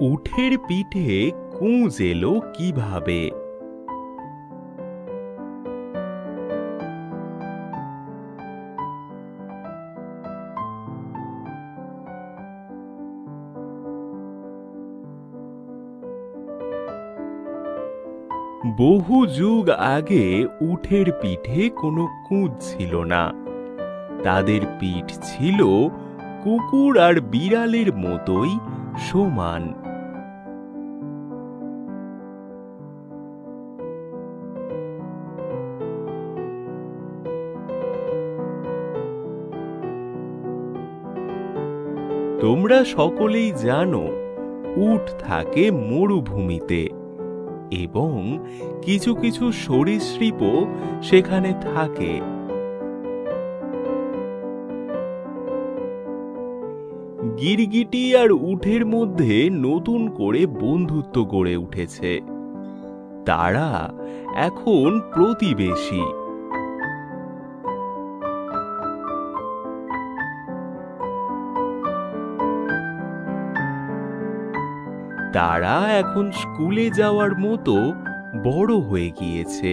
উটের পিঠে কুঁজ এলো কিভাবে? বহু যুগ আগে উটের পিঠে কোনো কুঁজ ছিল না। তাদের পিঠ ছিল কুকুর আর বিড়ালের মতোই সমান। তোমরা সকলেই জানো উট থাকে মরুভূমিতে এবং কিছু কিছু সরীসৃপও সেখানে থাকে। গিরগিটি আর উটের মধ্যে নতুন করে বন্ধুত্ব গড়ে উঠেছে। তারা এখন প্রতিবেশী। তারা এখন স্কুলে যাওয়ার মতো বড় হয়ে গিয়েছে।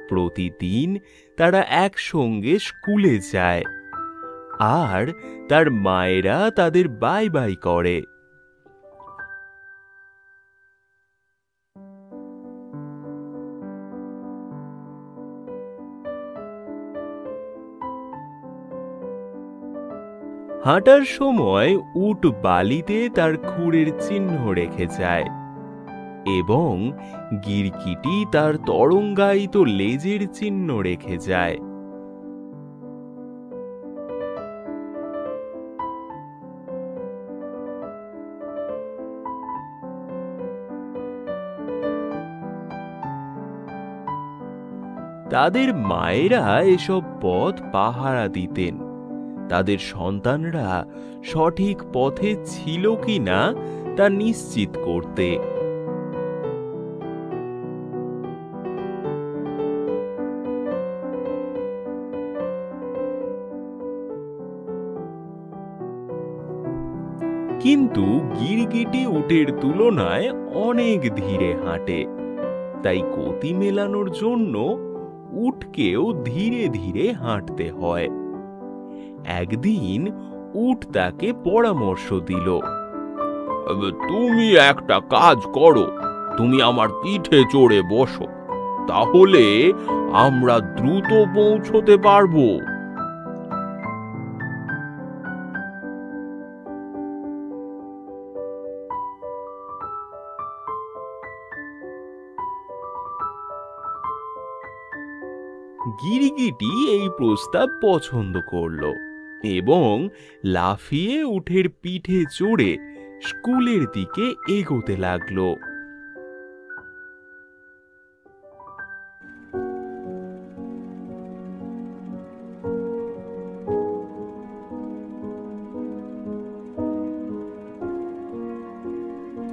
প্রতিদিন তারা একসঙ্গে স্কুলে যায় আর তার মায়েরা তাদের বাই বাই করে। হাঁটার সময় উট বালিতে তার খুরের চিহ্ন রেখে যায় এবং গিরগিটি তার তরঙ্গায়িত লেজের চিহ্ন রেখে যায়। তাদের মায়েরা এসব পথ পাহারা দিতেন তাদের সন্তানরা সঠিক পথে ছিল কিনা তা নিশ্চিত করতে। কিন্তু গিরগিটি উটের তুলনায় অনেক ধীরে হাঁটে, তাই গতি মেলানোর জন্য উটকেও ধীরে ধীরে হাঁটতে হয়। একদিন উট তাকে পরামর্শ দিল, তুমি একটা কাজ করো, তুমি আমার পিঠে চড়ে বসো, তাহলে আমরা দ্রুত পৌঁছতে পারবো। গিরগিটি এই প্রস্তাব পছন্দ করল এবং লাফিয়ে উটের পিঠে চড়ে স্কুলের দিকে এগোতে লাগলো।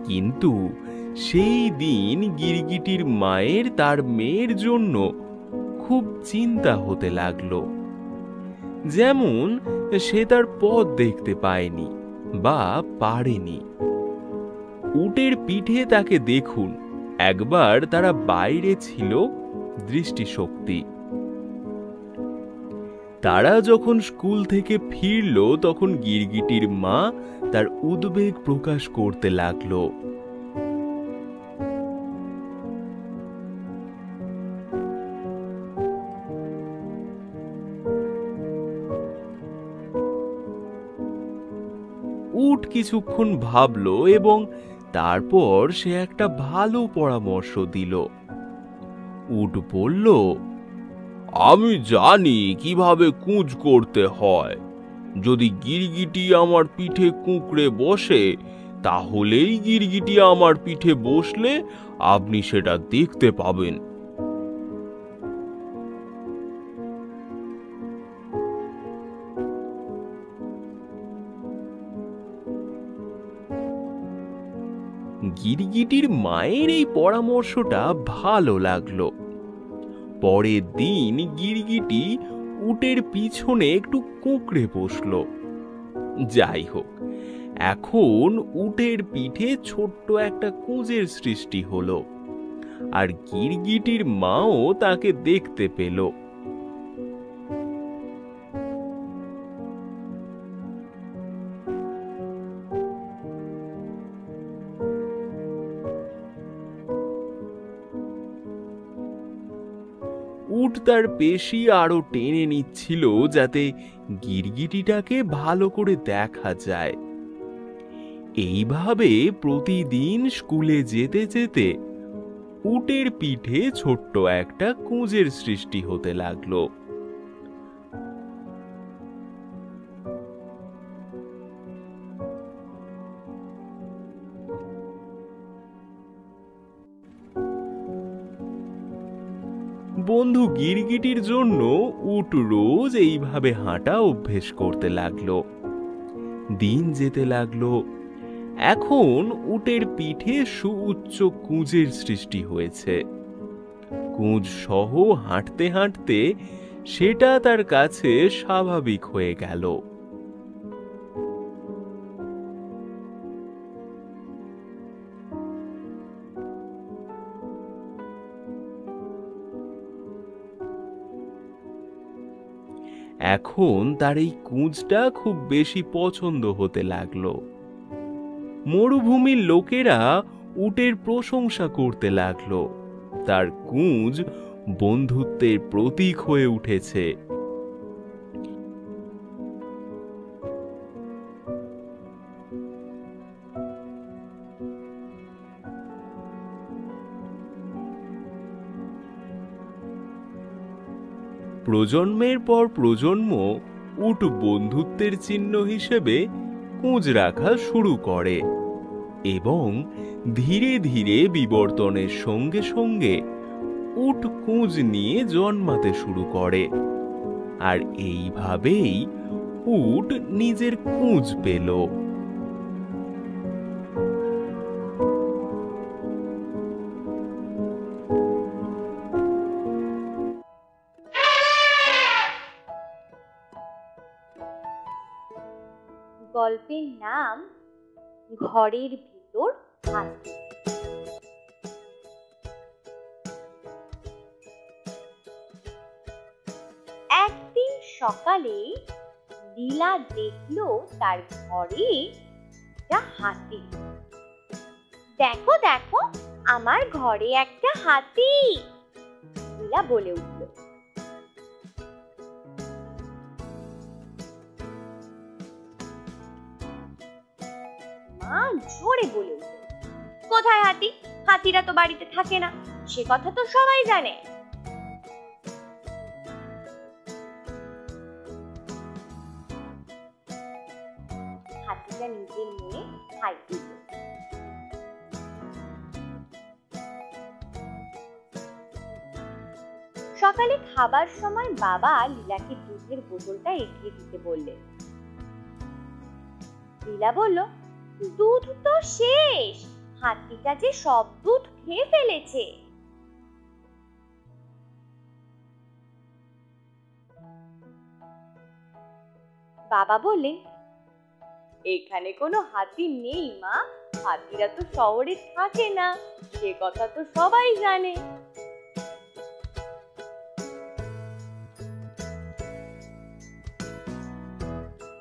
কিন্তু সেই দিন গিরগিটির মায়ের তার মেয়ের জন্য খুব চিন্তা হতে লাগলো। যেমন সে তার পথ দেখতে পায়নি বা পারেনি। উটের পিঠে তাকে দেখুন, একবার তারা বাইরে ছিল দৃষ্টিশক্তি। তারা যখন স্কুল থেকে ফিরল তখন গিরগিটির মা তার উদ্বেগ প্রকাশ করতে লাগলো। উট কিছুক্ষণ ভাবল এবং তারপর সে একটা ভালো পরামর্শ দিল। উট বলল, আমি জানি কিভাবে কুঁজ করতে হয়। যদি গিরগিটি আমার পিঠে কুঁকড়ে বসে, তাহলেই গিরগিটি আমার পিঠে বসলে আপনি সেটা দেখতে পাবেন। গিরগিটির মায়ের এই পরামর্শটা ভালো লাগলো। পরের দিন গিরগিটি উটের পিছনে একটু কুঁকড়ে বসলো। যাই হোক, এখন উটের পিঠে ছোট্ট একটা কুঁজের সৃষ্টি হলো, আর গিরগিটির মাও তাকে দেখতে পেল। উট তার পেশি আরো টেনে নিচ্ছিল যাতে গিরগিটিটাকে ভালো করে দেখা যায়। এইভাবে প্রতিদিন স্কুলে যেতে যেতে উটের পিঠে ছোট্ট একটা কুঁজের সৃষ্টি হতে লাগলো। বন্ধু গিরগিটির জন্য উট রোজ এইভাবে হাঁটা অভ্যেস করতে লাগলো। দিন যেতে লাগলো। এখন উটের পিঠে সুউচ্চ কুঁজের সৃষ্টি হয়েছে। কুঁজ সহ হাঁটতে হাঁটতে সেটা তার কাছে স্বাভাবিক হয়ে গেল। এখন তার এই কুঁজটা খুব বেশি পছন্দ হতে লাগলো। মরুভূমির লোকেরা উটের প্রশংসা করতে লাগলো। তার কুঁজ বন্ধুত্বের প্রতীক হয়ে উঠেছে। প্রজন্মের পর প্রজন্ম উট বন্ধুত্বের চিহ্ন হিসেবে কুঁজ রাখা শুরু করে এবং ধীরে ধীরে বিবর্তনের সঙ্গে সঙ্গে উট কুঁজ নিয়ে জন্মাতে শুরু করে। আর এইভাবেই উট নিজের কুঁজ পেল। গল্পের নাম ঘরের ভিতর হাতি। একদিন সকালে লীলা দেখলো তার ঘরে একটা হাতি। দেখো দেখো, আমার ঘরে একটা হাতি, লীলা বলে উঠল। মা জোরে বলে উঠল, কোথায় হাতি? হাতিরা তো বাড়িতে থাকে না, সে কথা তো সবাই জানে। হাতিটা নিজের মনে হাই দিল। সকালে খাবার সময় বাবা লীলাকে দুধের বোতলটা এগিয়ে দিতে বললেন। লীলা বলল, দুধ তো শেষ, হাতিটা যে সব দুধ খেয়ে ফেলেছে। বাবা বললেন, এখানে কোনো হাতি নেই মা, হাতিরা তো শহরে থাকে না, সে কথা তো সবাই জানে।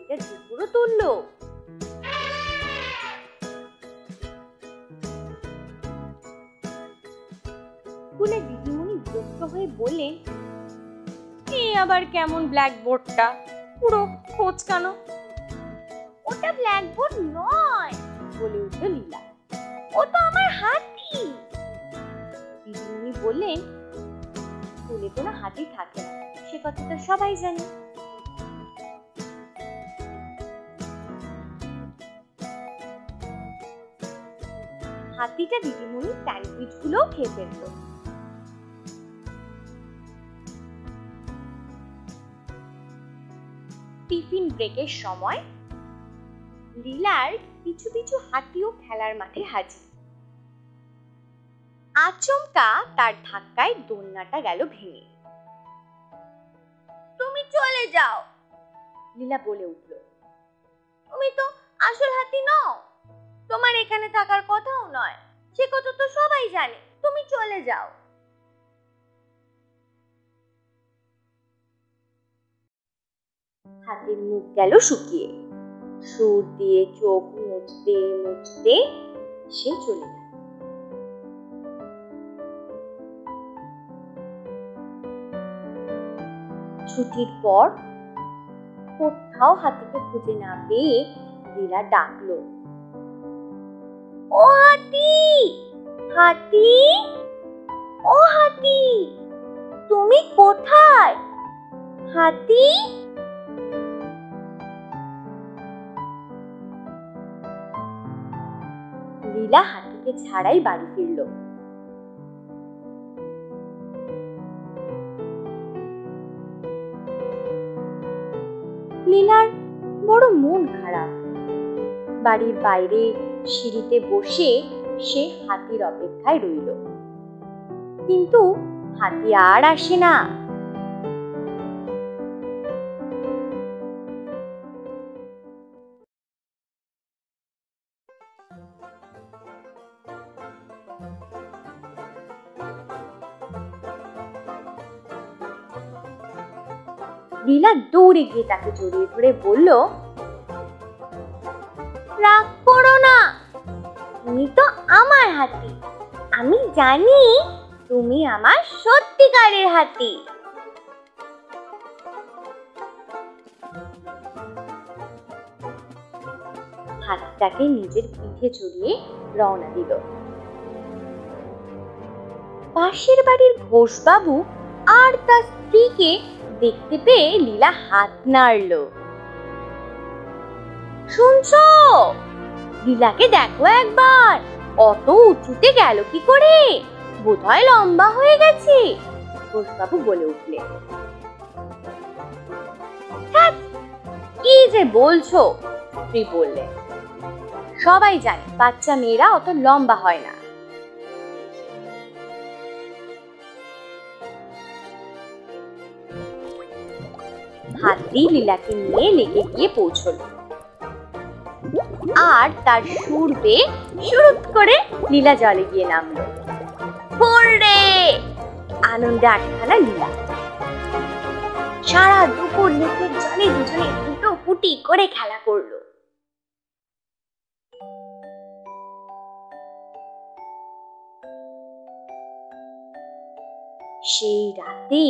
এটা দুপুরও তুললো। স্কুলে দিদিমণি বিরক্ত হয়ে বললেন, এই আবার কেমন ব্ল্যাকবোর্ডটা পুরো কোঁচকানো। ওটা ব্ল্যাকবোর্ড নয়, বলে উঠল লীলা, ও তো আমার হাতি। দিদিমণি বললেন, স্কুলে কোনো হাতি থাকে না, সে কথা তো সবাই জানে। হাতিটা দিদিমণির স্যান্ডউইচ গুলোও খেয়ে ফেলল। টিফিন ব্রেকের সময় লীলার পিছু পিছু হাতিও খেলার মাঠে হাজির। আচমকা তার ধাক্কায় দোলনাটা গেল ভেঙে। তুমি চলে যাও, লীলা বলে উঠল। তুমি তো আসল হাতি নও, তোমার এখানে থাকার কথাও নয়, সে কথা তো সবাই জানে। তুমি চলে যাও। হাতির মুখ গেল শুকিয়ে, সুর দিয়ে চোখ মুছতে মুছতে সে চলে গেল। ছুটির পর কোথাও হাতিকে খুঁজে না পেয়ে লীলা ডাকলো, ও হাতি, হাতি, ও হাতি, তুমি কোথায়? হাতি। লীলা হাতিকে ছাড়াই বাড়ি ফিরল। লীলার বড় মন খারাপ। বাড়ির বাইরে সিঁড়িতে বসে সে হাতির অপেক্ষায় রইল, কিন্তু হাতি আর আসে না। লীলা দৌড়ে গিয়ে তাকে জড়িয়ে ধরে বলল, রাগ করো না, তুমি তো আমার হাতি। আমি জানি তুমি আমার সত্যিকারের হাতি। হাতিটাকে নিজের পিঠে চড়িয়ে রওনা দিল। পাশের বাড়ির ঘোষবাবু আর তার স্ত্রীকে দেখতে পেয়ে লীলা হাত নাড়ল। শুনছো, লীলাকে দেখো একবার, অত উঁচুতে গেল কি করে? বোধহয় লম্বা হয়ে গেছে, ঘোষবাবু বলে উঠলে। কি যে বলছো, স্ত্রী বললেন। সবাই জানে বাচ্চা মেয়েরা অত লম্বা হয় না। হাতি লীলাকে নিয়ে লেগে গিয়ে পৌঁছল, আর তার সুর বেয়ে শুরুত করে লীলা জলে গিয়ে নামলো। হুররে! আনন্দে আটখানা লীলা। সারা দুপুর লেকের জলে দুজনে দুটো ফুটি করে খেলা করলো। সেই রাতে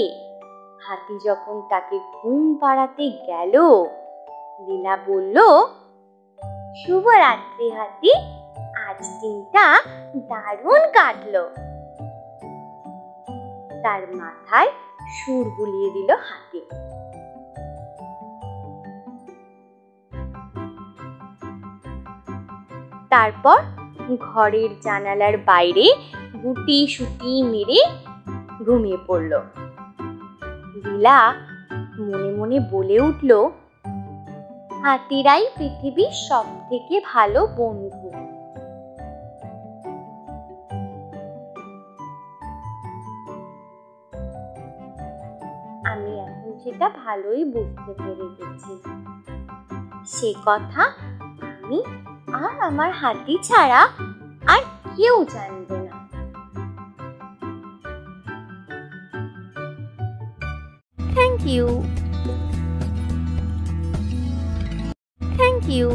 হাতি যখন তাকে ঘুম পাড়াতে গেল, লীলা বলল, শুভরাত্রি হাতি, আজ দিনটা দারুণ কাটলো। তার মাথায় সুর বুলিয়ে দিল হাতি। তারপর ঘরের জানালার বাইরে গুটি সুটি মেরে ঘুমিয়ে পড়ল। লীলা মনে মনে বলে উঠল, হাতিরাই পৃথিবীর সব থেকে ভালো বন্ধু। আমি এখন সেটা ভালোই বুঝতে পেরে গেছি। সে কথা আমি আর আমার হাতি ছাড়া আর কেউ জানবে না। Thank you.